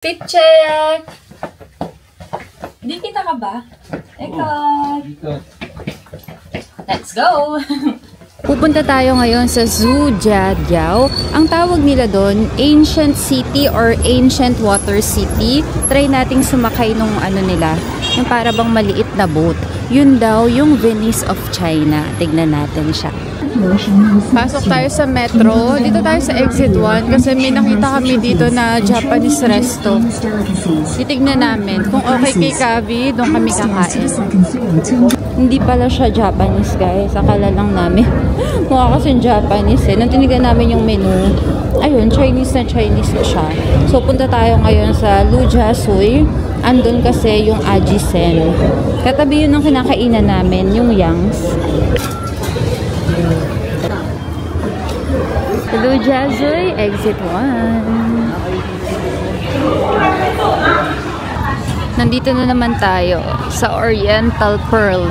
Fit check! Di kita ka ba? Ikot! Let's go! Pupunta tayo ngayon sa Zhujiajiao. Ang tawag nila doon, Ancient City or Ancient Water City. Try nating sumakay nung ano nila, yung para bang maliit na boat. Yun daw yung Venice of China. Tignan natin siya. Pasok tayo sa metro. Dito tayo sa exit 1 kasi may nakita kami dito na Japanese resto. Titignan namin kung okay kay Kavi, doon kami kakain. Hindi pala siya Japanese, guys. Akala lang namin. Mukha kasing Japanese eh. Nung tinignan namin yung menu, ayun, Chinese na siya. So, punta tayo ngayon sa Lujiazui. Andun kasi yung Ajisen. Katabi yun ng kinakainan namin, yung Yangs. Lujiazui, exit 1. Nandito na naman tayo sa Oriental Pearl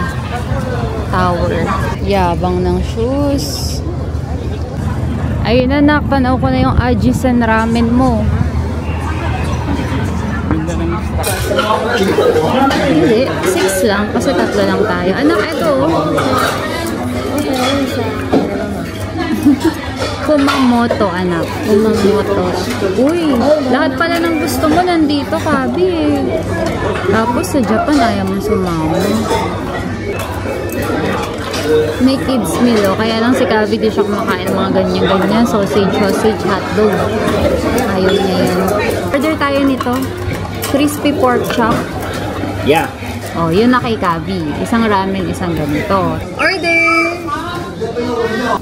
Tower. Yabang ng shoes. Ayun na, nakapanaw ko na yung Ajisen ramen mo. Hindi, 6 lang kasi 3 lang tayo. Anak, ito. Kumamoto, anak. Kumamoto. Uy, lahat pala ng gusto mo nandito, Kabi. Tapos sa Japan, ayaw mo sumama. May kids meal, oh. Kaya lang si Kabi di siya kumakain ng mga ganyan-ganyan. Sausage, hotdog. Ayaw niya yan. Order tayo nito. Crispy pork chop. Yeah. Oh, yun na kay Kabi. Isang ramen, isang ganito. Order!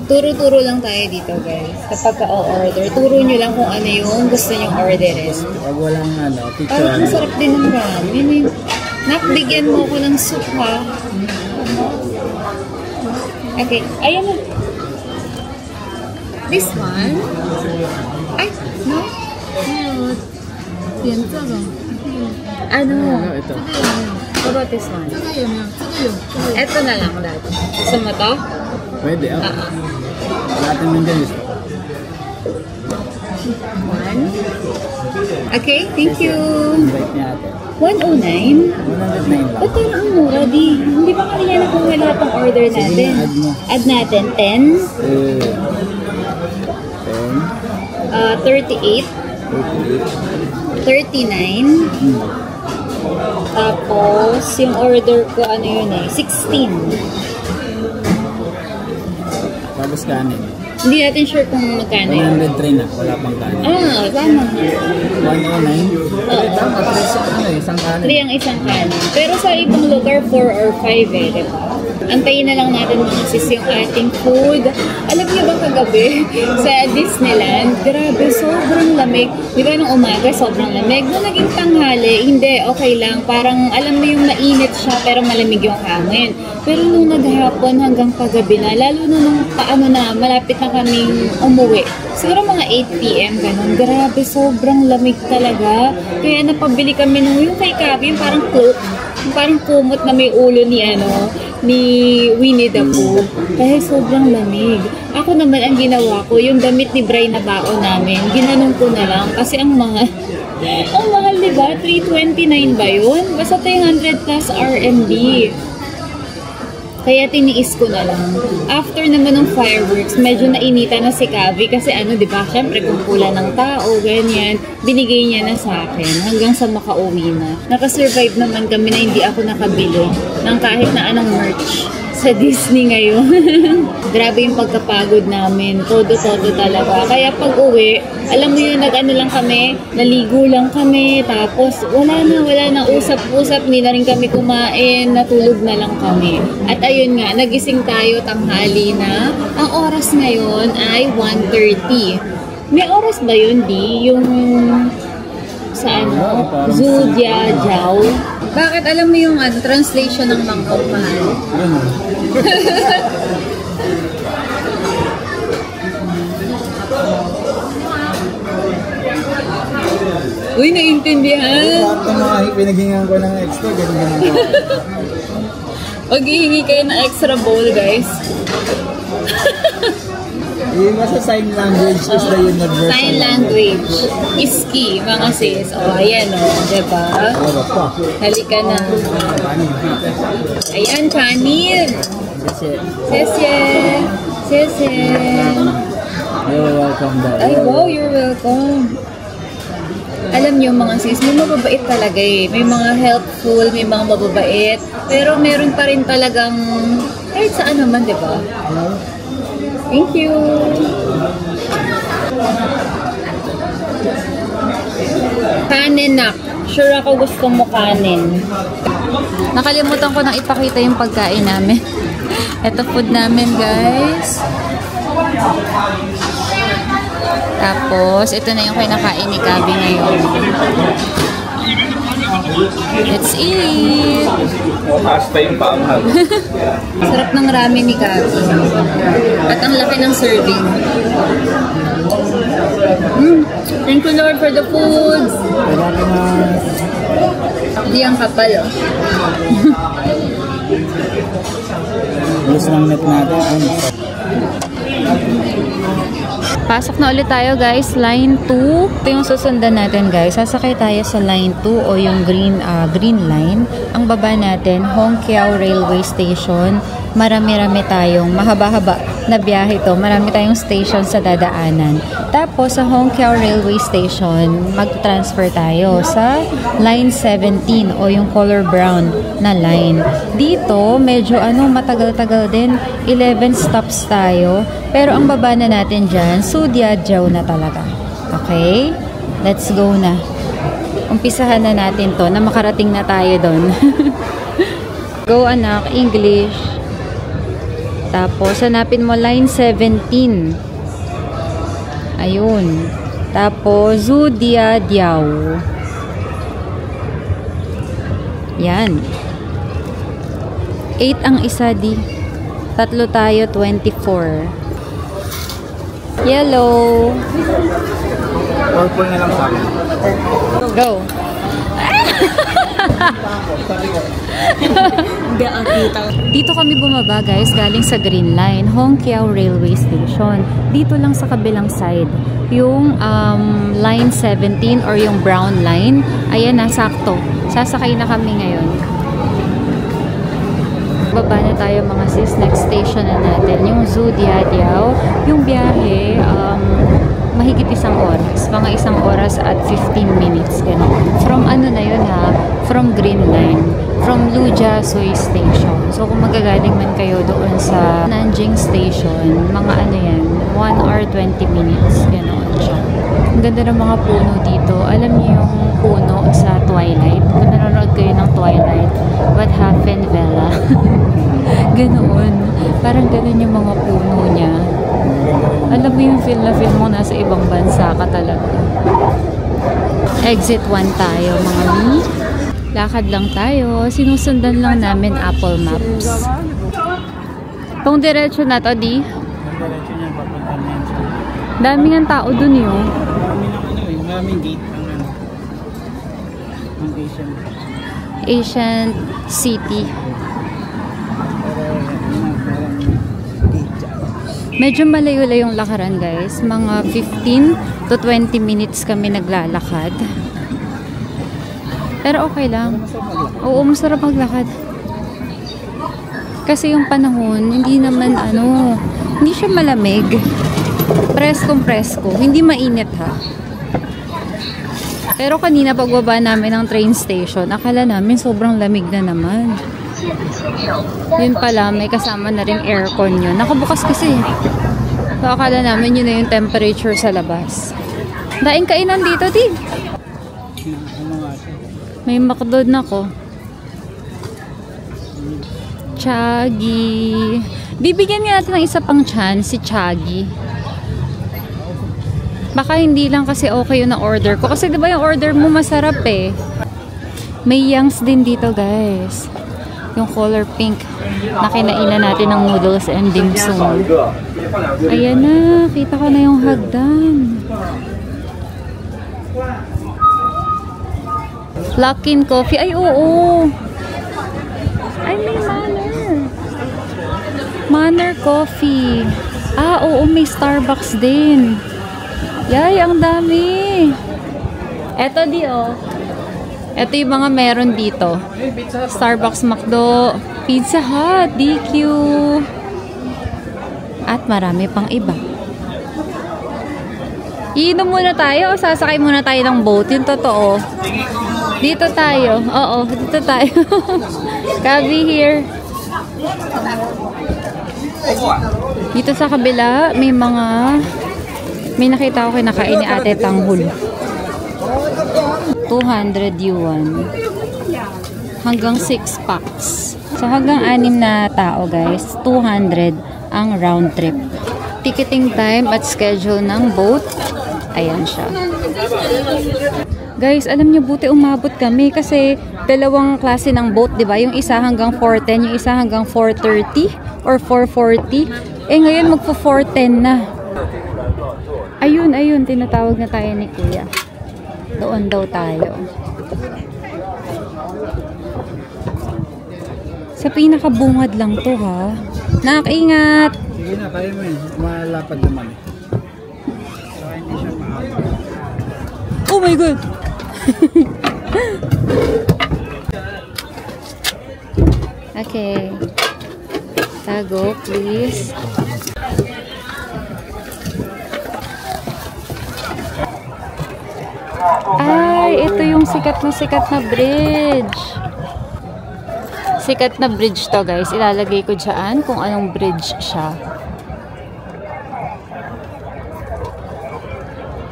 Turo-turo lang tayo dito, guys. Kapag ka-order, turo nyo lang kung ano yung gusto nyong orderin. Pag walang picture. Parang masarap din ng ramen eh. Nakbigyan mo ko ng soup, ha? Okay, ayan na. This one? Ay, no? Yan to, no? Ano? Ito. How about this one? Ito na lang dati. Gusto mo to? Pwede, Latin din dyan. One. Okay, thank you. Invite niya ate. 109? 109 lang. Ba't parang ang mura, di? Hindi ba kanina nakuha lahat ng order natin? Sige, add natin. 10? 38? 39? Tapos, yung order ko, ano yun eh? 16. Tapos kanin. Hindi natin sure kung magkano yun. 103 na. Wala pang kanin. Tama. 109? Tama. 3 isang kanin. 3 ang isang kanin. Pero sa ibang lugar, 4 or 5 eh. Diba? Antayin na lang natin mga sis yung ating food. Alam niyo ba kagabi sa Disneyland, grabe, sobrang lamig. Di ba nung umaga, sobrang lamig. Nung naging tanghali, hindi, okay lang. Parang alam mo yung mainit siya, pero malamig yung hangin. Pero nung naghapon hanggang paggabi na, lalo na nung paano na, malapit na kaming umuwi. Siguro mga 8 PM, ganun. Grabe, sobrang lamig talaga. Kaya napabili kami nung yung kay Kabi, yung parang cloak. Yung parang kumot na may ulo ni Winnie the Pooh. Dahil sobrang lamig. Ako naman, ang ginawa ko, yung damit ni Bray na baon namin, ginanong ko na lang. Kasi ang mahal, diba? 329 ba yun? Basta 300 plus RMB. Kaya tiniis ko na lang. After naman ng fireworks, medyo nainita na si Kavi kasi diba, syempre kumpulan ng tao, ganyan. Binigay niya na sa akin hanggang sa makauwi na. Nakasurvive naman kami na hindi ako nakabili ng kahit na anong merch sa Disney ngayon. Grabe yung pagkapagod namin. Todo-todo talaga. Kaya pag uwi, alam mo yun, nag-ano lang kami, naligo lang kami, tapos wala na, usap-usap, hindi na rin kami kumain, natulog na lang kami. At ayun nga, nagising tayo tanghali na. Ang oras ngayon ay 1:30. May oras ba yun, Di? Yung sa Zhujiajiao? Bakit alam mo yung translation ng Mangkok Mahal? Uy, naiintindihan. Pinaghingan ko ng extra, ganyan ko. Maghihingi kayo ng extra bowl, guys. Yung nasa sign language is the universal. Sign language is key, mga sis. O, ayan o, diba? Halika na. Ayan, kanin. Sese. Sese. You're welcome daw. Ay, wow, you're welcome. Alam niyo mga sis, may mababait talaga eh. May mga helpful, may mga mababait. Pero meron pa rin talagang kahit saan naman, di ba? Thank you. Kanin na. Sure ako gusto mo kanin. Nakalimutan ko nang ipakita yung pagkain namin. Ito food namin, guys. Tapos, ito na yung kinakain ni Gabi ngayon. Let's eat! Sarap ng ramen ni Gabi. At ang laki ng serving. Thank you, Lord, for the food. Hindi ang kapal, oh. Gusto ng net natin. Pasok na ulit tayo, guys. Line 2. Ito yung susundan natin, guys. Sasakay tayo sa line 2 o yung green line. Ang baba natin, Hong Kiao Railway Station. Marami-rami tayong mahaba-haba na biyahe to. Marami tayong station sa dadaanan. Tapos, sa Hong Kiao Railway Station, mag-transfer tayo sa line 17 o yung color brown na line. Dito, medyo matagal-tagal din. 11 stops tayo. Pero ang baba na natin dyan, Sudiajiao na talaga. Okay? Let's go na. Umpisahan na natin to na makarating na tayo doon. Go anak, English. Tapos, hanapin mo line 17. Ayun. Tapos, Sudiajiao. Yan. 8 ang isa di. Tatlo tayo, 24. Yellow. Purple na lang sa akin. Go. Dito kami bumaba, guys, galing sa Green Line, Hong Kiao Railway Station. Dito lang sa kabilang side, yung line 17 or yung brown line. Ayan na, sakto. Sasakay na kami ngayon. Baba na tayo mga sis. Next station na natin, yung Sudiajiao. Yung biyahe, mahigit 1 oras. Mga 1 oras at 15 minutes. Ganun. From ano na yun ha? From Green Line. From Lujiazui Station. So kung magagaling man kayo doon sa Nanjing Station, mga yan, 1 hour 20 minutes. Ganun siya. Ang ganda ng mga puno dito. Alam niyo yung puno sa Twilight? Kung nanonood kayo ng Twilight, what happened, Bella? Ganoon. Parang ganun yung mga puno niya. Alam mo yung feel na feel mo nasa ibang bansa ka talaga. Exit 1 tayo, mga mi. Lakad lang tayo. Sinusundan lang namin Apple Maps. Itong diretso na to, di? Diretso niya, papunta na yan siya. Daming ang tao dun yun. Maraming gate ang Asian City. Medyo malayo-layong lakaran, guys. Mga 15 to 20 minutes kami naglalakad. Pero okay lang. Oo, masarap maglakad. Kasi yung panahon, hindi naman hindi siya malamig. Preskong-presko. Hindi mainit ha. Pero kanina pagbaba namin ng train station, akala namin sobrang lamig na naman. Yun pala, may kasama na rin aircon yun. Nakabukas kasi. So, akala namin yun na yung temperature sa labas. Daing kainan dito, di. May McDo na ko. Chagi. Bibigyan nga natin ng isa pang chance, si Chagi. Baka hindi lang kasi okay yung na-order ko. Kasi diba yung order mo masarap eh. May Yangs din dito, guys. Yung color pink na kinainan natin ng noodles and dim sum. Ayan na, kita ko na yung hagdan. Luckin Coffee. Ay, oo. Ay, may Manner. Manner Coffee. Ah, oo, may Starbucks din. Yay, ang dami. Eto di, oh. Eto yung mga meron dito. Starbucks, McDo, Pizza Hut, DQ. At marami pang iba. Iinom muna tayo o sasakay muna tayo ng boat? Yung totoo. Dito tayo. Oo, dito tayo. Kabi here. Dito sa kabila, may nakita ko kinakain ni Ate Tanghul. 200 yuan. Hanggang 6 packs. So hanggang 6 na tao guys, 200 ang round trip. Ticketing time at schedule ng boat. Ayan siya. Guys, alam niyo buti umabot kami kasi dalawang klase ng boat, 'di ba? Yung isa hanggang 4:10, yung isa hanggang 4:30 or 4:40. Eh ngayon magpo 4:10 na. Ayun, tinatawag na tayo ni Kuya. Doon daw tayo. Sa pinakabungad lang 'to, ha. Nak-ingat. Sige na, kaya mo yun. Malapad naman. Saka hindi siya mahaba. Oh my God! Okay. Tago, please. Ay, ito yung sikat na bridge. Sikat na bridge to, guys. Ilalagay ko dyan kung anong bridge siya.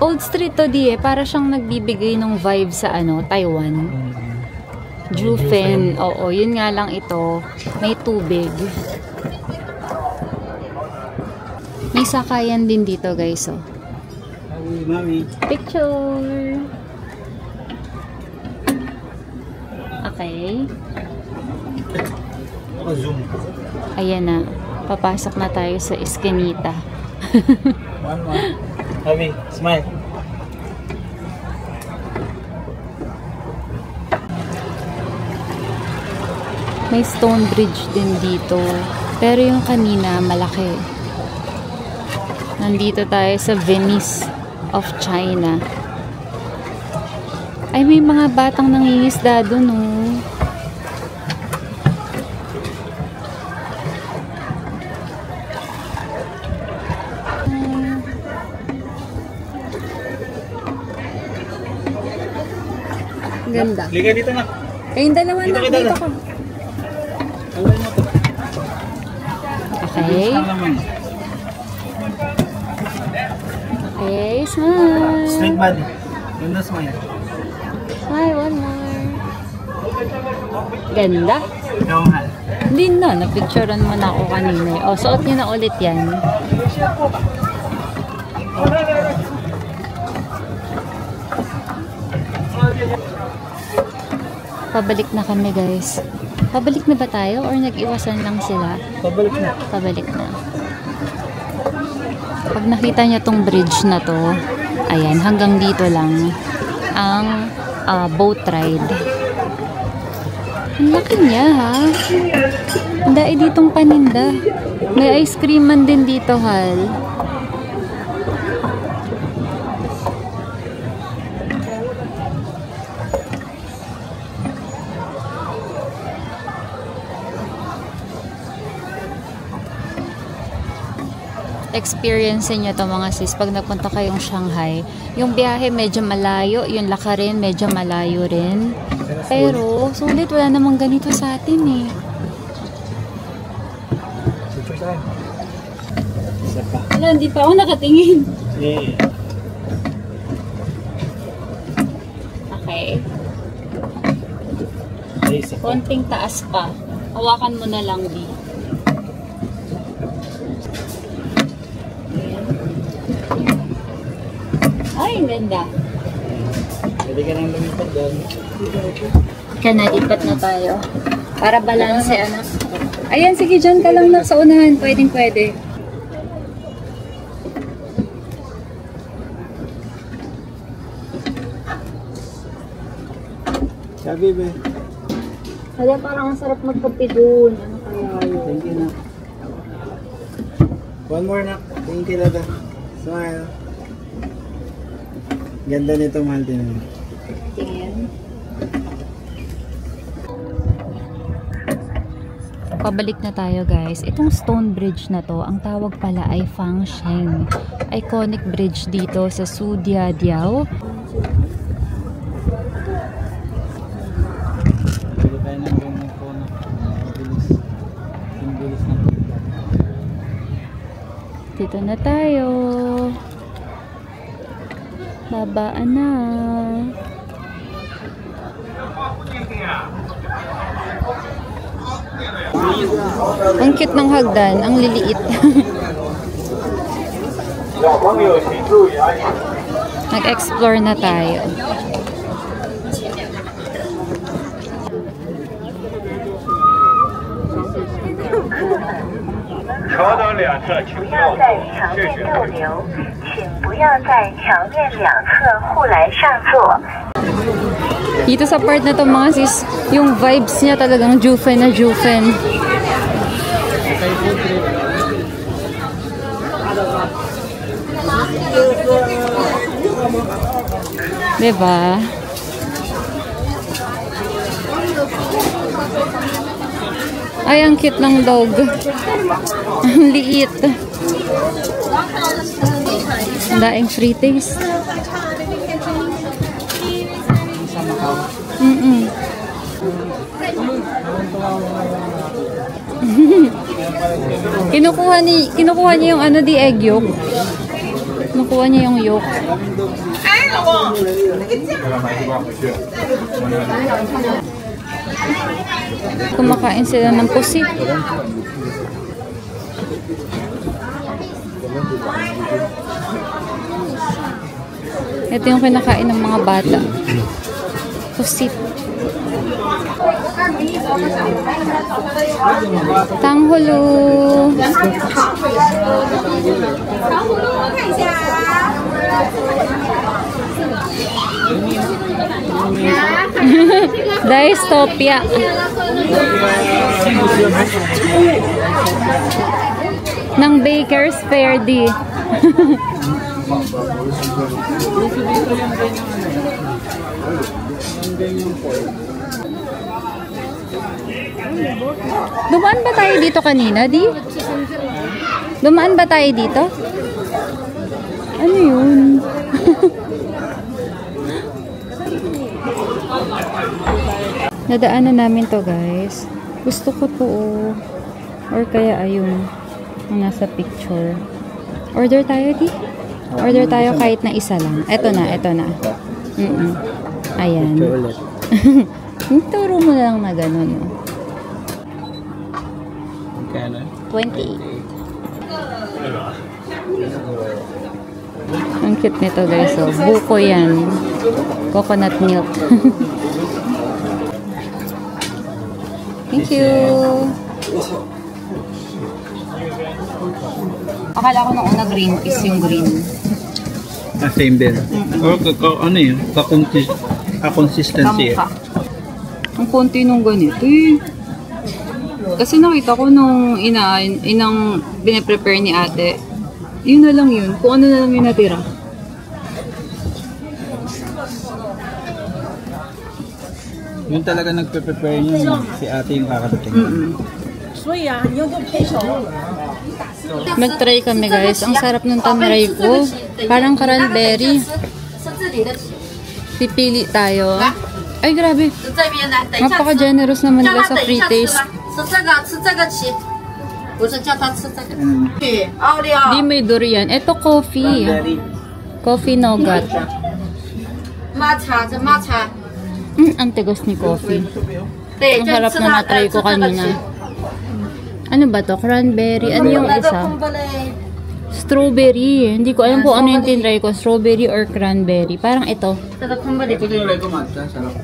Old Street to di eh. Para siyang nagbibigay ng vibe sa Taiwan. Jufen. Oo, yun nga lang ito. May tubig. May sakayan din dito, guys. Oh. Mami. Picture. Okay. Zoom. Ayan na. Papasok na tayo sa Eskinita. One. Happy. Smile. May stone bridge din dito. Pero yung kanina, malaki. Nandito tayo sa Venice of China. Ay, may mga batang nangingisda doon, oh. Ganda. Liga dito na. Kayong dalawa na. Dito ka. Alay mo to. Okay. Okay, smile. Straight body. Yun na smile. Smile, one more. Ganda. Ikaw nga. Hindi na, napicturean mo na ako kanina. O, suot nyo na ulit yan. Pabalik na kami, guys. Pabalik na ba tayo or nag-iwasan lang sila? Pabalik na. Pabalik na. Pag nakita niyo tong bridge na to, ayan, hanggang dito lang ang boat ride. Ang laki niya, ha? Ang dai ditong paninda. May ice cream man din dito, Hal. Experience nyo to mga sis pag nagpunta kayong Shanghai. Yung biyahe medyo malayo, yung lakarin medyo malayo rin. Pero sulit, wala namang ganito sa atin eh. Wala, hindi pa ako nakatingin. Yeah. Okay. Konting taas pa. Hawakan mo na lang, di. Ay, ang ganda. Pwede ka nang lumipat doon. Kaya nalipat na tayo. Para balanse, anak. Ayan, sige, dyan ka lang na sa unahan. Pwedeng pwede. Sabi ba? Kaya parang ang sarap magkape doon. Ano kaya yun? Thank you na. One more na. Tingin ka na. Smile. Ganda nito, mahal din. Tingin. Pabalik na tayo guys. Itong stone bridge na to, ang tawag pala ay Fangsheng. Iconic bridge dito sa Sudiadiao. Pwede tayo ng ganyan po na mabilis. Yung bilis na po. Dito na tayo. Babaan na. Ang cute ng hagdan, ang liliit. Nag-explore na tayo. Dito sa part na to mga sis, yung vibes niya talagang Jufen na Jufen. Diba? Ay, ang cute ng dog. Ang liit. Ang daing free taste. Kinukuha niya yung ano di egg yolk. Kinukuha niya yung yolk. Kumakain sila ng pusit. Ito yung kinakain ng mga bata. Pusit. Tanghulu. Dystopia. Ng Baker's Fair D. Dumaan ba tayo dito kanina, Di? Dumaan ba tayo dito? Ano yun? Nadaanan namin to guys. Gusto ko to or kaya ayun ang nasa picture. Order tayo, Di? Order tayo kahit na isa lang. Eto na. Ayan. Turo mo lang na ganun. 28. Ang cute nito guys. So, buko yan. Coconut milk. Thank you. Akala ko nung una green is yung green. Same din. Ano yun? Kakonsistency. Ang konti nung ganito eh. Kasi nakita ko nung inang bine-prepare ni ate, yun na lang yun. Kung ano na lang yung natira. Yun talaga nagpe-prepare niyo. Si ate yung kakadating. Mag-try kami guys. Ang sarap ng tanray ko. Parang cranberry. Pipili tayo. Ay grabe. Napaka-generous naman nila sa free taste. Di may durian. Ito coffee. Coffee nougat. Ang tigas ni coffee. Ang harap na na-try ko kanina. Ano ba to? Cranberry. Ano yung isa? Strawberry. Hindi ko alam kung ano yung tinry ko. Strawberry or cranberry. Parang ito.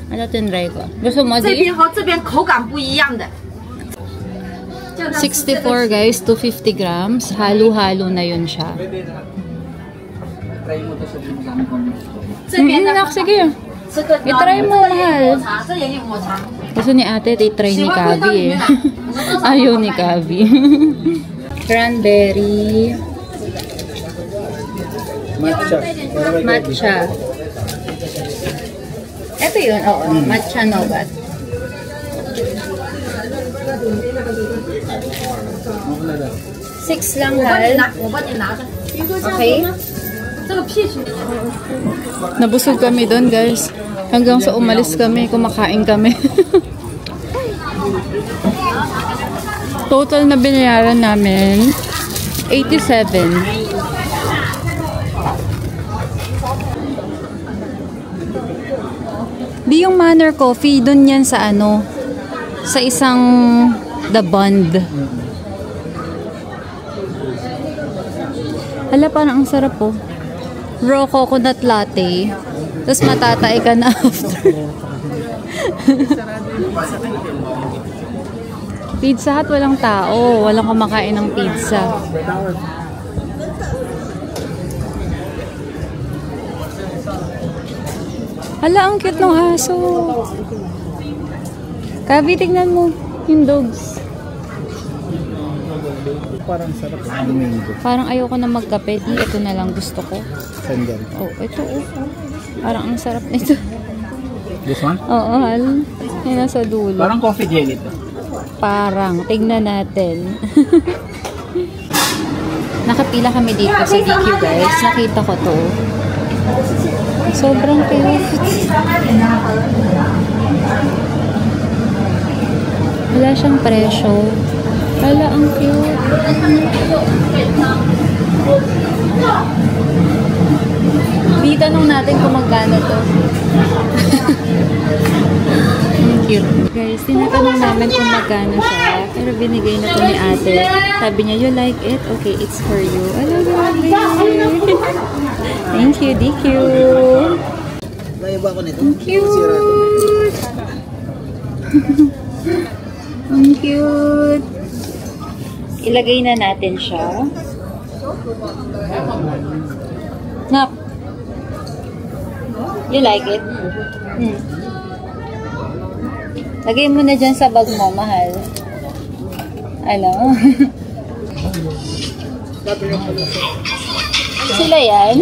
Ano tinry ko? Gusto mo di? 64 guys, 250 grams. Halo-halo na yun siya. Sige. I-try mo, mahal. Gusto ni ate, i-try ni Kavi eh. Ayaw ni Kavi. Cranberry. Matcha. Para kay Matcha. Ito yun, oo. Matcha nougat. Okay na lang. 6 lang, Hal. Okay. Nabusog kami doon, guys. Hanggang sa umalis kami, kumakain kami. Total na binayaran namin, 87. Di yung Manor Coffee, doon yan sa ano, sa isang The Bund. Hala, parang ang sarap po. Raw coconut latte. Tapos matatay ka na after. Pizza Hut, walang tao. Walang kumakain ng pizza. Hala, ang cute ng aso. Kabi, tignan mo yung dogs. Parang sarap ang domingo. Parang ayoko na magkape. Di, ito na lang gusto ko. Sandal. Oh, ito oh. Parang ang sarap nito. This one? Oo, Hal. Yung nasa dulo. Parang coffee jelly to. Parang. Tignan natin. Nakapila kami dito sa DQ, guys. Nakita ko to. Sobrang cute. Wala siyang presyo. Wala, ang cute. Di, tanong natin kung magkano to. Ang cute. Guys, tinatanong namin kung magkano siya. Pero binigay na to ni ate. Sabi niya, you like it? Okay, it's for you. Grabe. Thank you, DQ. May iba ko nito. Ang cute. Ang cute. Ilagay na natin siya. Nak. You like it? Lagay mo na dyan sa bag mo, mahal. Ano? Sila yan?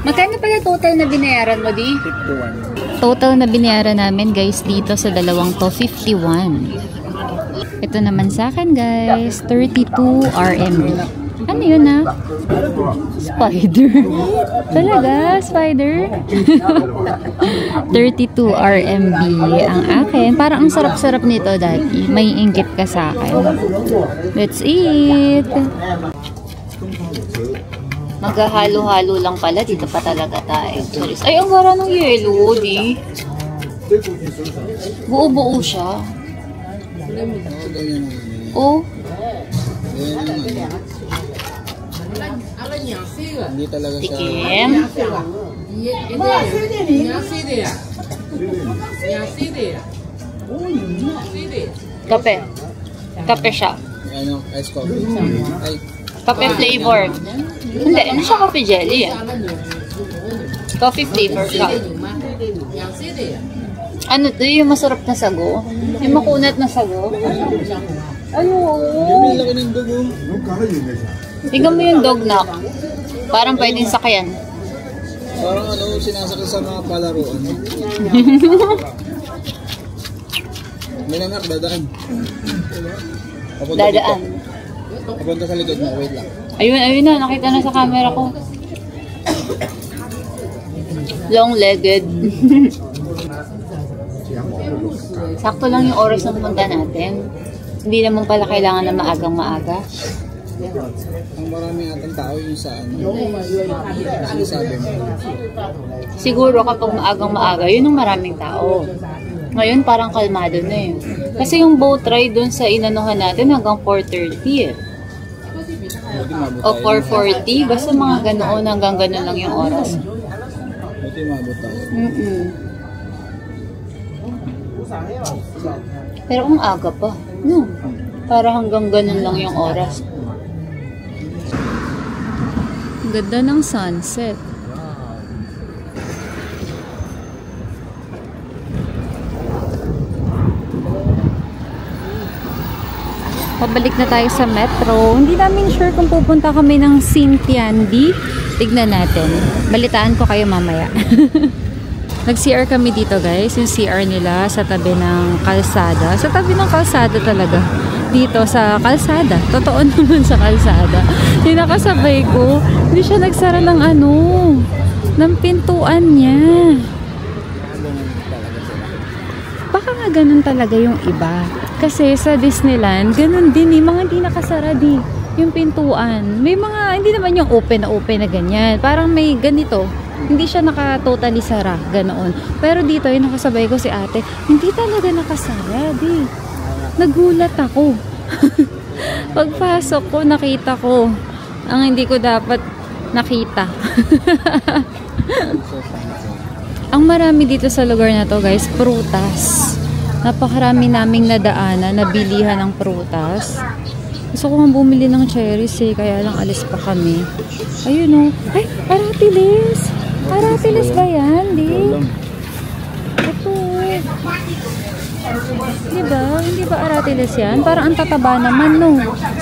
Magkano pala total na binayaran mo, Di? 51. Total na binayaran namin, guys, dito sa dalawang to, 51. Ito naman sa akin, guys, 32 RMB. Ano yun, ha? Spider. Talaga? Spider? 32 RMB ang akin. Parang ang sarap-sarap nito, Daddy. May inggit ka sa akin. Let's eat! Maghahalo-halo lang pala. Dito pa talaga tayo. Ay, ang gara ng yellow, Di. Buo-buo siya. Oh. Hindi talaga siya. Tikim. Kape. Kape siya. Ano, ice coffee. Ay, Kape flavor. Hindi, ano siya coffee jelly eh. Coffee flavor siya. Ano to? Yung masarap na sago? Yung makunat na sago? Ano? may laki ng dugo. Tingnan mo yung dog, Nak. Parang pwedeng sakayan. Parang ano, sinasakay sa mga palaruan. May nanak, dadaan. Dadaan. Papunta sa likod mo, wait lang. Ayun, ayun na. Nakita na sa camera ko. Long-legged. Sakto lang yung oras ng punta natin. Hindi naman pala kailangan na maagang maaga. Ang maraming atang tao yung sa ano. Sinasabi mo. Siguro kapag maagang maaga, yun ang maraming tao. Ngayon parang kalmado na eh. Kasi yung boat ride dun sa inanuhan natin hanggang 4:30 eh. O 4:40, basta mga ganoon hanggang ganoon lang yung oras. Buti mabot tayo. Pero kung aga pa, no. Para hanggang ganoon lang yung oras. Ganda ng sunset. Pabalik na tayo sa metro. Hindi namin sure kung pupunta kami ng Sintiandi. Tignan natin. Balitaan ko kayo mamaya. Nag-CR kami dito guys. Yung CR nila sa tabi ng kalsada. Sa tabi ng kalsada talaga. Dito sa kalsada. Totoo naman sa kalsada. Yung nakasabay ko, hindi siya nagsara ng ng pintuan niya. Baka nga ganun talaga yung iba. Kasi sa Disneyland, ganun din mga hindi nakasara yung pintuan. May mga, hindi naman yung open na ganyan. Parang may ganito. Hindi siya naka-totally sara. Ganoon. Pero dito, yung nakasabay ko si ate, hindi talaga nakasara, Nagulat ako. Pagpasok ko, nakita ko ang hindi ko dapat nakita. Ang marami dito sa lugar na to guys, prutas. Napakarami naming nadaanan, nabilihan ng prutas. Gusto ko nga bumili ng cherries kaya lang alis pa kami. Ayun Ay, aratilis! Aratilis ba yan, Ito. Diba? Hindi ba aratilis yan? Parang ang tataba naman,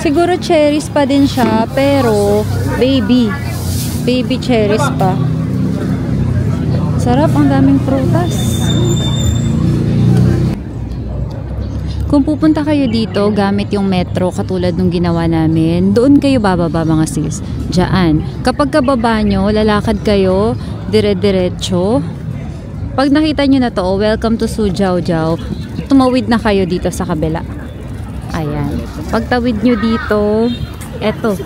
Siguro cherries pa din siya, pero baby. Baby cherries pa. Sarap, ang daming prutas. Kung pupunta kayo dito gamit yung metro katulad nung ginawa namin, doon kayo bababa mga sis. Diyan. Kapag kababa nyo, lalakad kayo, dire-diretso. Pag nakita nyo na to, welcome to Sujiajiao, tumawid na kayo dito sa kabila. Ayan. Pagtawid nyo dito, eto,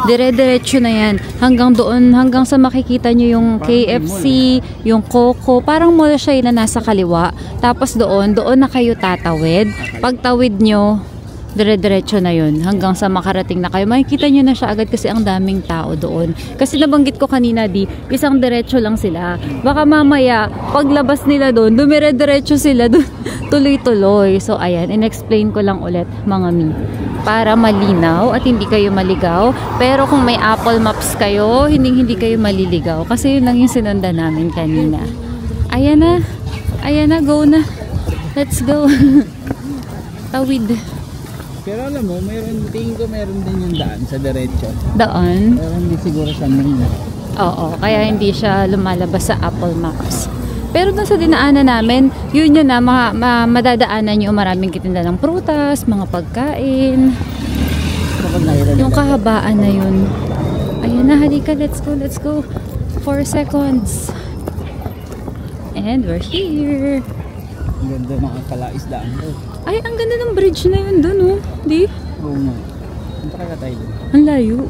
dire-diretso na yan. Hanggang doon, hanggang sa makikita nyo yung KFC, yung Coco. Parang mall siya na nasa kaliwa. Tapos doon na kayo tatawid. Pagtawid nyo, dire-diretso na yun. Hanggang sa makarating na kayo. Makikita nyo na siya agad kasi ang daming tao doon. Kasi nabanggit ko kanina isang diretso lang sila. Baka mamaya, paglabas nila doon, dumire-diretso sila doon. Tuloy-tuloy. So, ayan. In-explain ko lang ulit, mga para malinaw at hindi kayo maligaw. Pero kung may Apple Maps kayo, hindi kayo maliligaw. Kasi yun lang yung sinundan namin kanina. Ayan na. Ayan na, go na. Let's go. Tawid. Pero alam mo, tingin ko meron din yung daan sa diretso. Daan? Pero hindi siguro sa main. Oo, kaya hindi siya lumalabas sa Apple Maps. Pero dun sa dinaanan namin, yun na madadaanan nyo maraming kitinda ng prutas, mga pagkain. Yung kahabaan na yun. Ayan na, halika, let's go. 4 seconds. And we're here. Ang ganda mga kalaisdaan ko. Ay, ang ganda ng bridge na yun dun, Di? Oo nga. Punta ka tayo dun. Ang layo.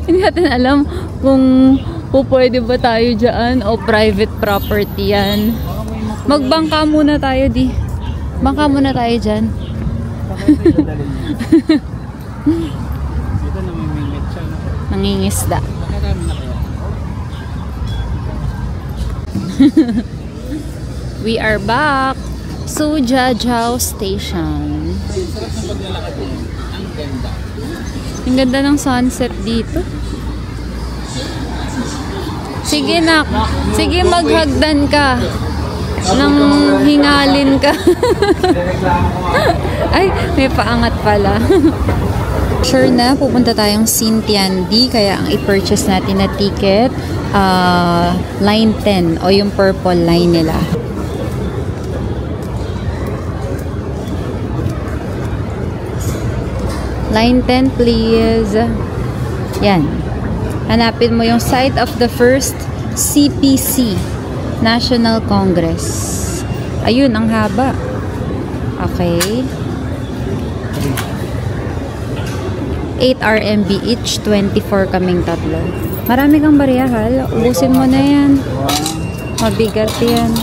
Hindi natin alam kung pwede ba tayo dyan o private property yan. Magbangka muna tayo, Bangka muna tayo dyan. Dito namimimit siya. Nangingisda. Nakarami na kaya. We are back. Sujiajiao Station. Sarap ng paglalakad din. Ang ganda. Ang ganda ng sunset dito. Sige nak, sige maghagdan ka. Nang hingalin ka. Ay, may paangat pala. Sure na, pupunta tayong Sintiandi. Kaya ang i-purchase natin na ticket, line 10 o yung purple line nila. Line 10 please. Yan. Hanapin mo yung site of the first CPC, National Congress. Ayun, ang haba. Okay. 8 RMB each, 24 kaming tatlo. Marami kang bariyahal. Ubusin mo na yan. Mabigat yan.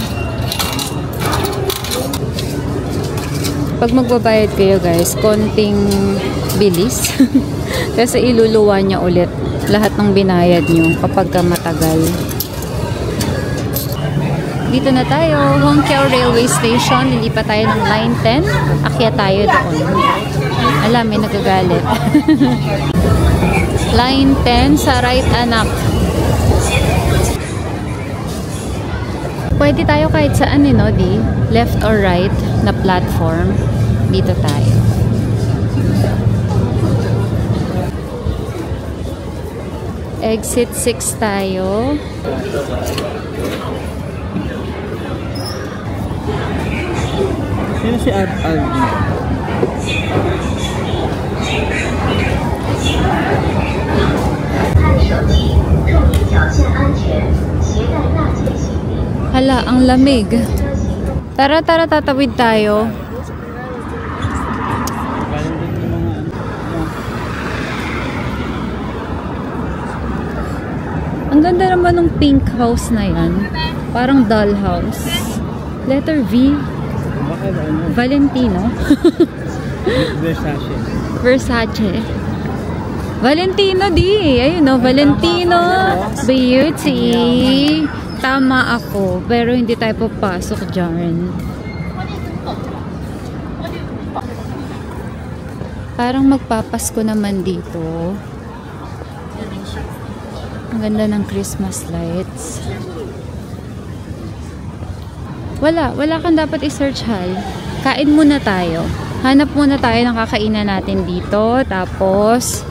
Pag magbabayad kayo guys, konting bilis. Kasi iluluwa niya ulit lahat ng binayad nyo kapag matagal. Dito na tayo, Hongqiao Railway Station. Lilipat tayo ng line 10. Akyat tayo doon. Alam, may nagagalit. Line 10 sa right, anak. Pwede tayo kahit saan, Di? Left or right na platform. Dito tayo. Exit 6 tayo. Sino si Alvin? Hala, ang lamig. Tara, tatawid tayo. Ang ganda naman ng pink house na yan. Parang doll house. Letter V. Valentino. Versace. Versace. Valentino di. Ayun o, Valentino. Beauty. Tama ako. Pero hindi tayo papasok dyan. Parang magpapasko naman dito. Ang ganda ng Christmas lights. Wala kang dapat i-search, Hal. Kain muna tayo. Hanap muna tayo ng kakainan natin dito. Tapos,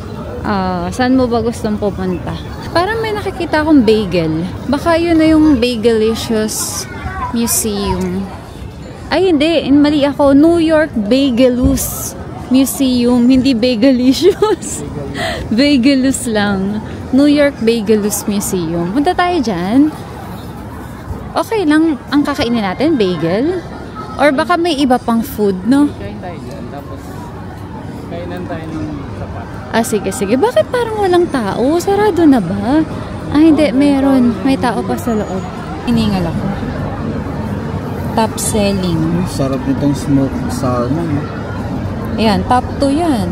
saan mo ba gustong pupunta? Parang may nakikita akong bagel. Baka yun na yung Bagelicious Museum. Ay, hindi. Mali ako. New York Bagelous Museum. Hindi Bagelicious. Bagelous lang. New York Bagelous Museum. Punta tayo dyan. Okay lang ang kakainin natin, bagel? Or baka may iba pang food, no? Kain tayo dyan. Tapos, kainan tayo ng sapat. Sige. Bakit parang walang tao? Sarado na ba? Hindi. Meron. May tao pa sa loob. Hiningal ako. Top selling. Sarap nitong smoked salmon. Ayan, top 2 yan.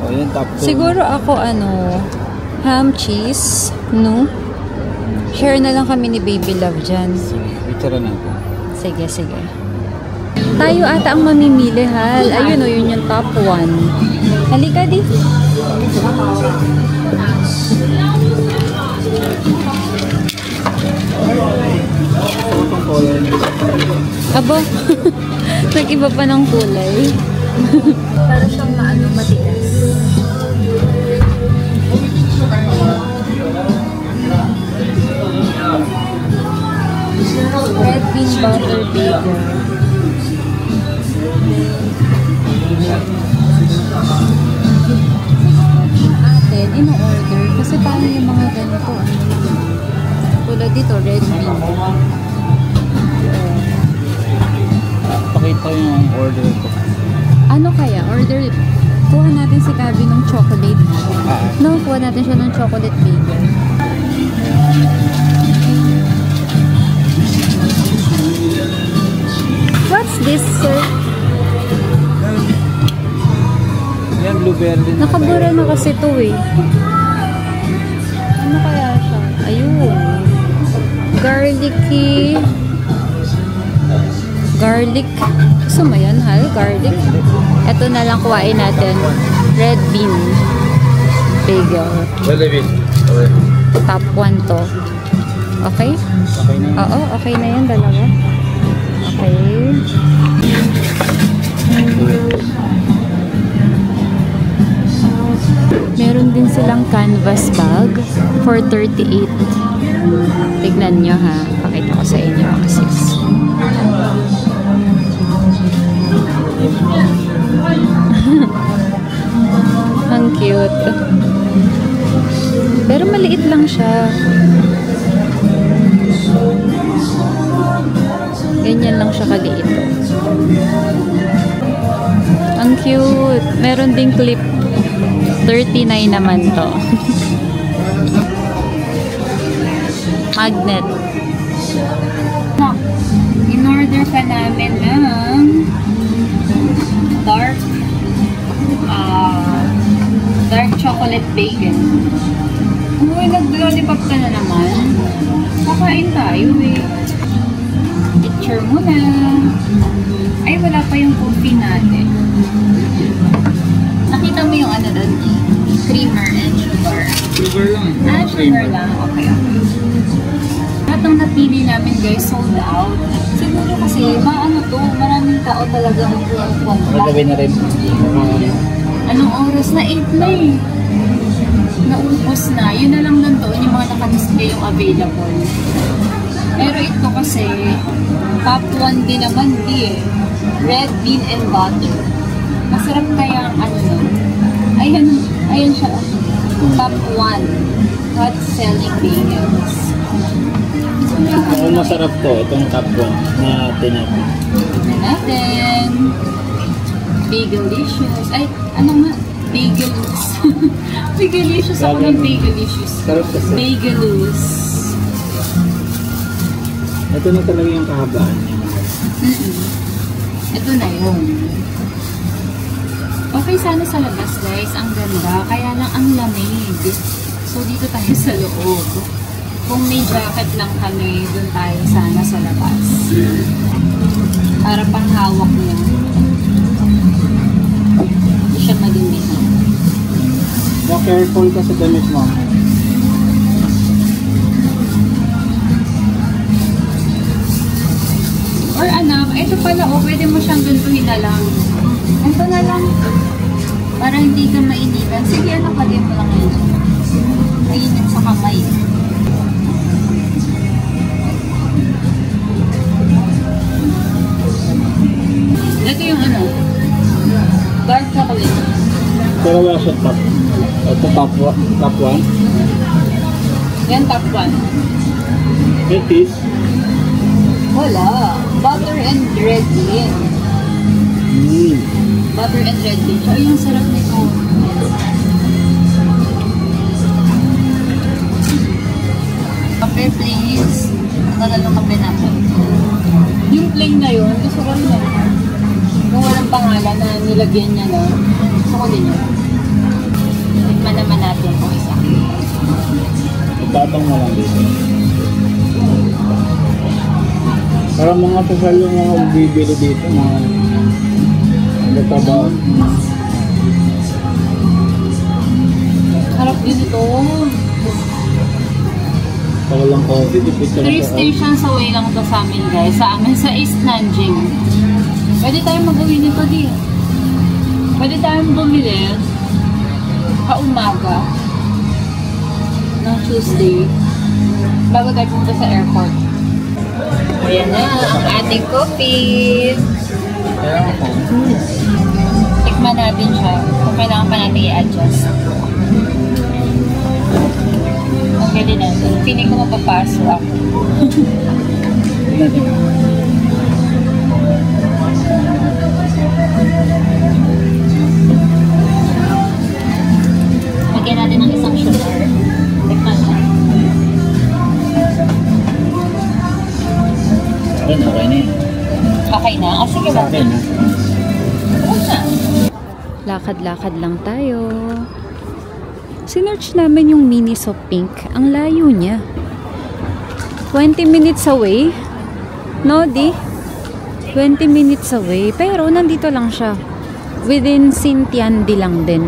O yan, top 2. Siguro ako, ham, cheese, no? Share na lang kami ni Baby Love dyan. Picture natin. Sige. Tayo ata ang mamimili, Hal. Ayun o, yun yung top 1. Halika di. Abo, nag-iba pa ng kulay. Para siyang matigas. Red bean butter bagel. Atin, ino-order. Kasi paano yung mga ganito? Tulad dito, red bean. Pakita yung order ko. Ano kaya? Order. Kuha natin si Gabi ng chocolate. No, kuha natin siya ng chocolate bagel. What's this, sir? Yan, blueberry. Nakabura na kasi ito eh. Ano kaya siya? Ayun. Garlicky. Garlic. Gusto mo yan, Hal? Garlic. Ito na lang kuhain natin. Red bean bagel. Red bean. Okay. Top 1 to. Okay? Okay na yan. Oo, okay na yan, dalawa. Okay. Meron din silang canvas bag for 38. Tignan nyo ha. Pakita ko sa inyo mga sis. Ang cute. Pero maliit lang siya. Ganyan lang siya kaliit. Ang cute. Meron ding clip. 39 naman to. Magnet. In-order pa namin ng dark chocolate bagel. Uy, nag-lollipop ka na naman. Kakain tayo eh. Picture mo na. Ay, wala pa yung coffee natin. Nakita mo yung ano doon? Creamer and sugar. Sugar lang. Sugar lang. Okay. Lahat ng napili namin guys, sold out. Siguro kasi, maraming tao talaga magpupunta. Magawin na rin. Anong oras na? 8 na eh. naubos na. Yun na lang nandoon yung mga nakadisplay yung available. Pero ito kasi, top 1 din naman di eh. Red bean and butter. Masarap kaya ang ano nun. Ayan siya. Top 1. Hot selling bagels. Ang masarap to, itong top 1 na tinapin. Tignan natin. Bagelicious. Ay, ano nga? Bagelous. Bagelicious ako ng bagelicious. Sarap kasi. Bagelous. Ito na talaga yung kahabaan niya. Ito na yun. Okay sana sa labas guys. Ang ganda. Kaya lang ang lamig. So dito tayo sa loob. Kung may jacket lang kami, dun tayo sana sa labas. Para pang hawak niya. Hindi siya madumi. Be careful ka sa damit mo. Or anak, ito pala pwede mo siyang gantuhin na lang. Ito na lang. Para hindi ka mainitan. Sige, lagyan mo lang yun. Mainit sa kamay. Ito yung ano, dark chocolate. Pero wala siya top. Ito top 1. Yan top 1. It is. Wala. Butter and red bean. Butter and red bean. So, yung sarap nito. Kape, please. Tagalong kape natin. Yung plain na yun, gusto ko rin naman. Kung walang pangalan na nilagyan niya na, gusto ko din yun. Tikman naman natin kung isa. Itatang mo lang dito. Parang mga pasal yung mga bibili dito, mga nagtatrabaho. Harap din ito. Walang coffee, dipit ka 3 stations away lang ito sa amin guys. Sa amin sa East Nanjing. Pwede tayong mag-uwi nito di. Pwede tayong bumili kaumaga ng Tuesday bago tayo pumunta sa airport. Ayan na ang ating coffee. Tikman natin siya kung kailangan pa natin i-adjust. Okay din natin. Piling ko mapapaso ako. Lagyan natin ng isang sugar. Tikman na. Okay na yun. Okay na? O sige ba? Okay na. Oo na. Lakad-lakad lang tayo. Sinearch namin yung Miniso Pink. Ang layo niya. 20 minutes away. No, di? 20 minutes away. Pero nandito lang siya. Within Xintiandi lang din.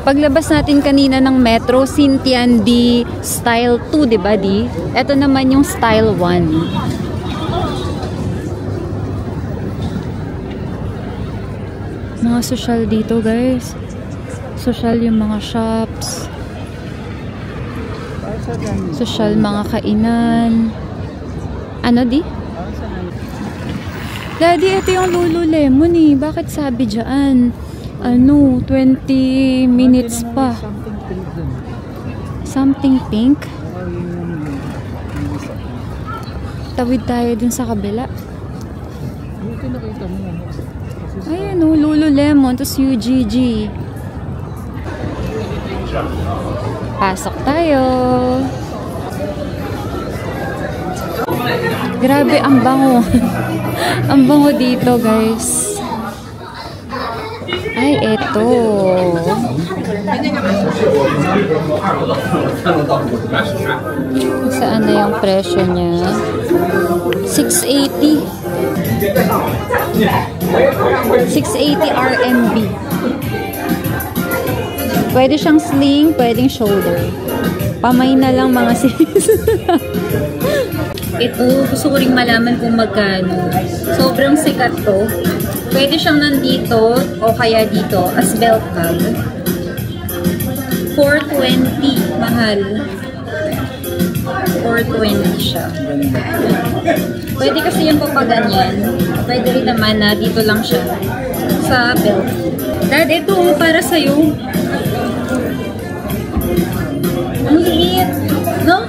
Paglabas natin kanina ng metro, Xintiandi Style 2, diba di? Ito naman yung Style 1. Mga social dito guys. Social yung mga shops. Social mga kainan. Ano di? Daddy, ito yung Lululemon eh. Bakit sabi dyan? Ano, 20 minutes pa. Something pink? Tawid tayo dun sa kabila. Ayan o, Lululemon, tapos UGG. Pasok tayo. Grabe, ang bango. Ang bango dito, guys. Ay, eto. Saan na yung presyo niya? 680. 680 RMB. Pwede siyang sling, pwedeng shoulder. Pamay na lang mga sis. Ito, gusto ko ring malaman kung magkano. Sobrang sikat to. Pwede siyang nandito o kaya dito as belt bag. 420, mahal. 420 siya. Pwede kasi yung papaganyan. Pwede rin naman na dito lang siya sa belt. Dad, ito para sa'yo. Ang liit, no?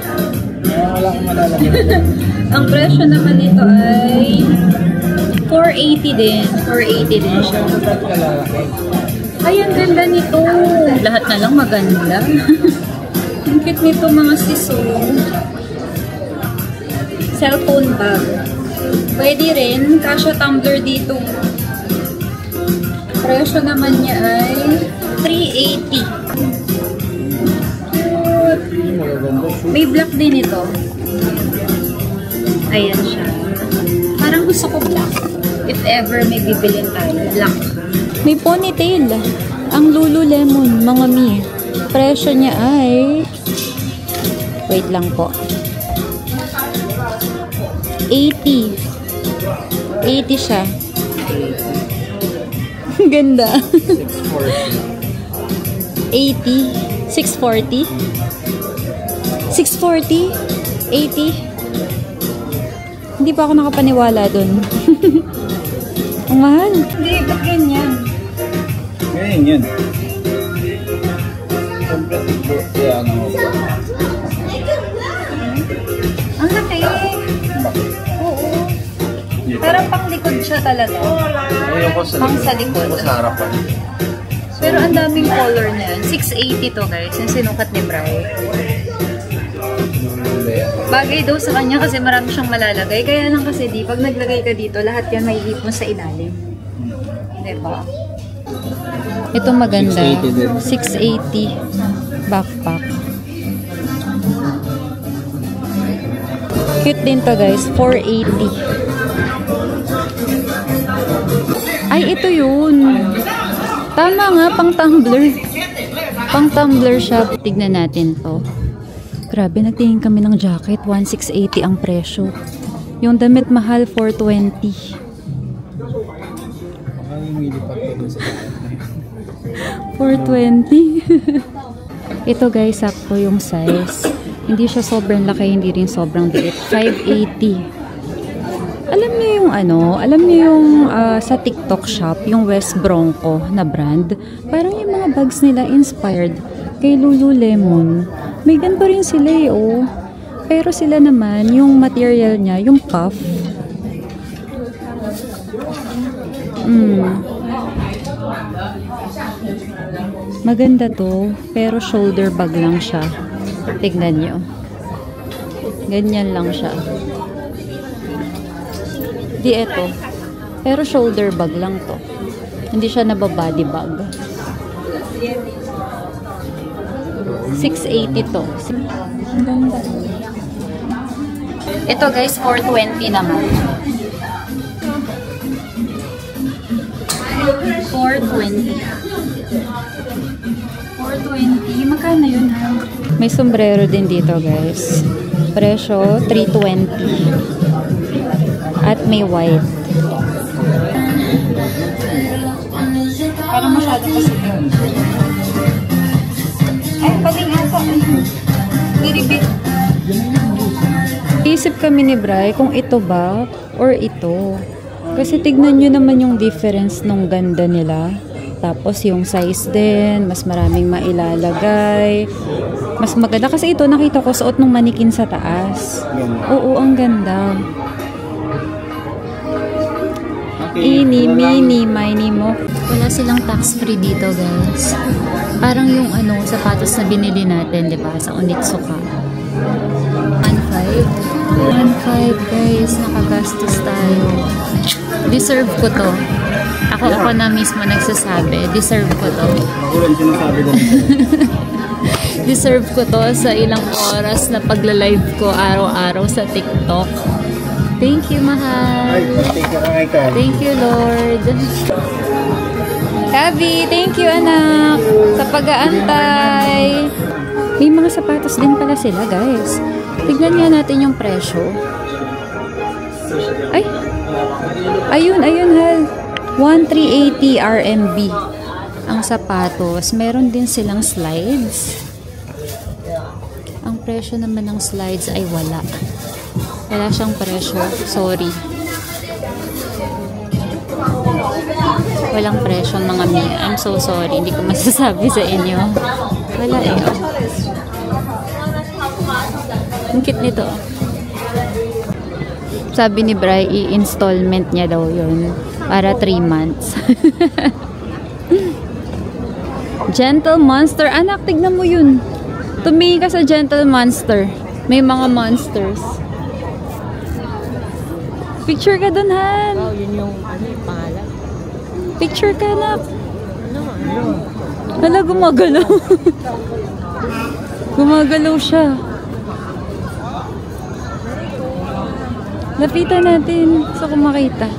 Wala akong malalagyan. Ang presyo naman nito ay 480 din. 480 din siya. Ay, ang ganda nito. Lahat na lang maganda. Ang cute nito mga siso. Cellphone bag. Pwede rin. Kasha tumbler dito. Presyo naman niya ay 380. May black din ito. Ayan siya. Parang gusto ko black. If ever may bibilin tayo, black. May ponytail. Ang Lululemon, mga mi. Presyo niya ay... Wait lang po. 80. 80 siya. Ganda. 80. 640. 640. 80. Hindi pa ako nakapaniwala dun. Ang mahal. Hindi, ba't ganyan? Ganyan yun. Ang laki. Oo. Parang panglikod siya talaga. Pang sa likod. Sa harapan. Pero ang daming color niya. 680 to guys. Yung sinukat ni Bri. Bagay daw sa kanya kasi marami siyang malalagay. Kaya lang kasi di, pag naglagay ka dito, lahat yan may ipon sa ilalim. Diba? Ito maganda. 680 backpack. Cute din to guys. 480. Ay, ito yun. Tama nga, pang tumbler. Pang tumbler siya. Tignan natin to. Grabe, nagtingin kami ng jacket. 1,680 ang presyo. Yung damit mahal, 420. 420. Ito guys, sakto yung size. Hindi siya sobrang laki, hindi rin sobrang liit. 580. Alam niyo yung alam niyo yung sa TikTok shop, yung West Bronco na brand. Parang yung mga bags nila inspired kay Lululemon. May ganito rin sila oh. Pero sila naman, yung material niya, yung puff. Maganda to, pero shoulder bag lang siya. Tignan nyo. Ganyan lang siya. Di eto. Pero shoulder bag lang to. Hindi siya nababody bag. 680 to. Ito guys, 420 naman. 420. 420. Magkano yun ha? May sombrero din dito guys. Presyo, 320. At may white. Parang masyado kasi ito. Ay, pati nga ito. Niribit. Isip kami ni Bri kung ito ba or ito. Kasi tignan nyo naman yung difference nung ganda nila. Tapos yung size din, mas maraming mailalagay. Mas maganda. Kasi ito nakita ko suot ng manikin sa taas. Oo, ang ganda. Ini, mini, mini mo. Wala silang tax-free dito guys. Parang yung sapatos na binili natin, di ba? Sa Onitsuka. 1.5 guys, nakagastos tayo. Deserve ko to. Ako na mismo nagsasabi, deserve ko to. Deserve ko to sa ilang oras na pagla-live ko araw-araw sa TikTok. Thank you, mahal. Thank you, Lord. Kabi, thank you, anak, sa pag-aantay. May mga sapatos din pala sila, guys. Tignan nga natin yung presyo. Ay! Ayun, Hal. 1,380 RMB ang sapatos. Meron din silang slides. Ang presyo naman ng slides ay wala. Wala siyang presyo. Sorry. Walang presyo mga mi. I'm so sorry. Hindi ko masasabi sa inyo. Wala eh. Ang cute nito. Sabi ni Bri, i-installment niya daw yun. Para 3 months. Gentle Monster. Anak, tignan mo yun. Tumingin ka sa Gentle Monster. May mga monsters. Picture ka dun, Han. Wow, yun yung pangalan. Picture ka, anak. Hala, gumagalaw. Gumagalaw siya. Lapitan natin sa kumakita.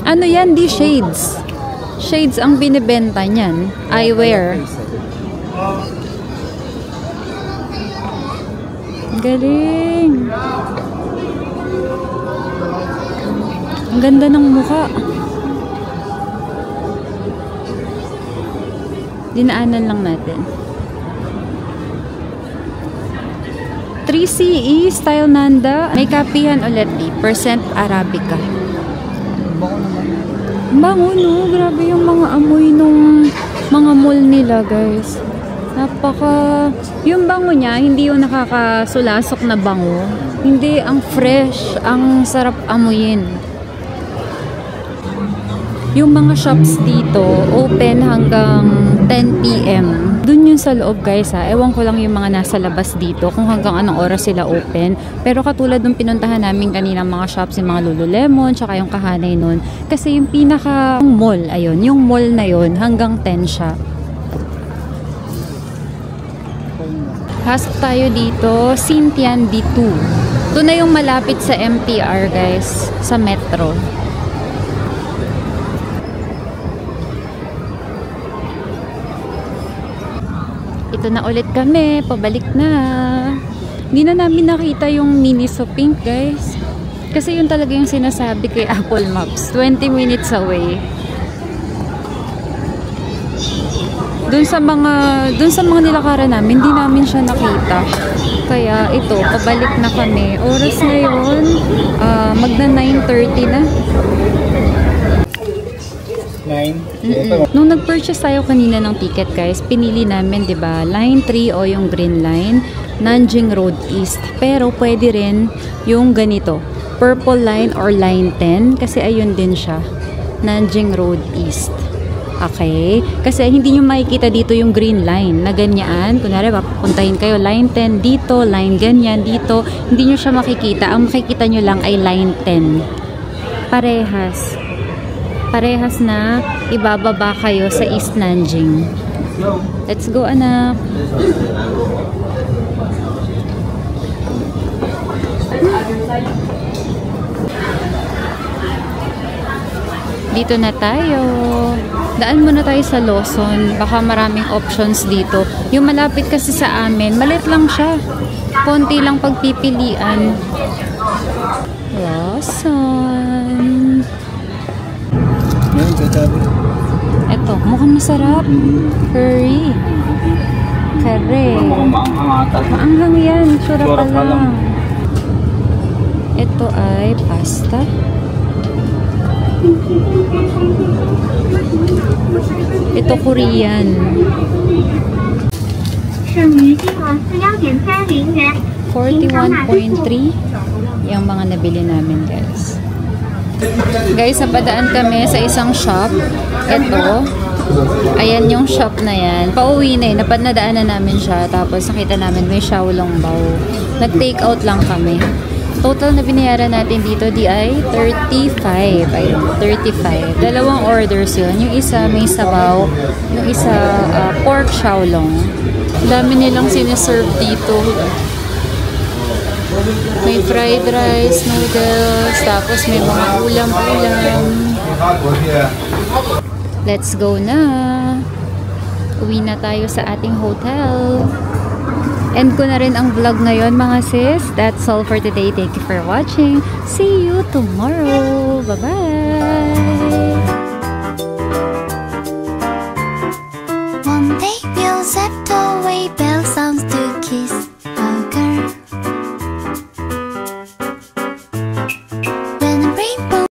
Ano yan? Di shades. Shades ang binibenta niyan. Eyewear. Galing. Ang ganda ng mukha. Dinaanan lang natin. 3CE Style Nanda. May kapihan ulit. Percent Arabica. Bango, no? Grabe yung mga amoy nung mga mall nila, guys. Yung bango niya, hindi yung nakakasulasok na bango. Hindi, ang fresh. Ang sarap amuyin. Yung mga shops dito, open hanggang 10 PM. Dun yun sa loob, guys, ha. Ewan ko lang yung mga nasa labas dito kung hanggang anong oras sila open. Pero katulad nung pinuntahan namin kanina mga shops, yung mga Lululemon, tsaka yung Kahanay nun. Kasi yung pinaka mall, ayun, yung mall na yun, hanggang 10 siya. Pasok tayo dito, Xintian D2. Ito na yung malapit sa MTR, guys, sa metro. Ito na ulit kami, pabalik na. Hindi na namin nakita yung Miniso Pink, guys. Kasi yun talaga yung sinasabi kay Apple Maps. 20 minutes away. Dun sa mga nilakaran namin, hindi namin siya nakita. Kaya ito, pabalik na kami. Oras ngayon, magna 9:30 na. 9. Nung nag-purchase tayo kanina ng ticket, guys, pinili namin, 'di ba, line 3 o yung green line, Nanjing Road East. Pero pwede rin yung ganito, purple line or line 10 kasi ayun din siya, Nanjing Road East. Okay? Kasi hindi nyo makikita dito yung green line na ganyan. Kunwari, papuntahin kayo line 10 dito, line ganyan dito. Hindi nyo siya makikita. Ang makikita nyo lang ay line 10. Parehas. Parehas na ibababa kayo sa East Nanjing. Let's go, anak. Dito na tayo. Daan muna tayo sa Lawson. Baka maraming options dito. Yung malapit kasi sa amin, maliit lang siya. Konti lang pagpipilian. Lawson. Eto, mukhang masarap. Curry. Kare. Maanghang yan. Sura pa lang. Ito ay pasta. Ito Korean. 41.3 yung mga nabili namin, guys. Guys, napadaan kami sa isang shop. Ito. Ayan yung shop na yan. Pauwi na eh. Napadaan na namin siya. Tapos nakita namin may Xiaolong Bao. Nag-take out lang kami. Total na binayaran natin dito di ay 35. Ayun, 35. Dalawang orders yun. Yung isa may sabaw. Yung isa pork Xiaolong. Dami nilang siniserve dito. May fried rice, noodles, tapos may mga ulam-ulam. Let's go na. Uwi na tayo sa ating hotel. End ko na rin ang vlog ngayon, mga sis. That's all for today. Thank you for watching. See you tomorrow. Bye-bye!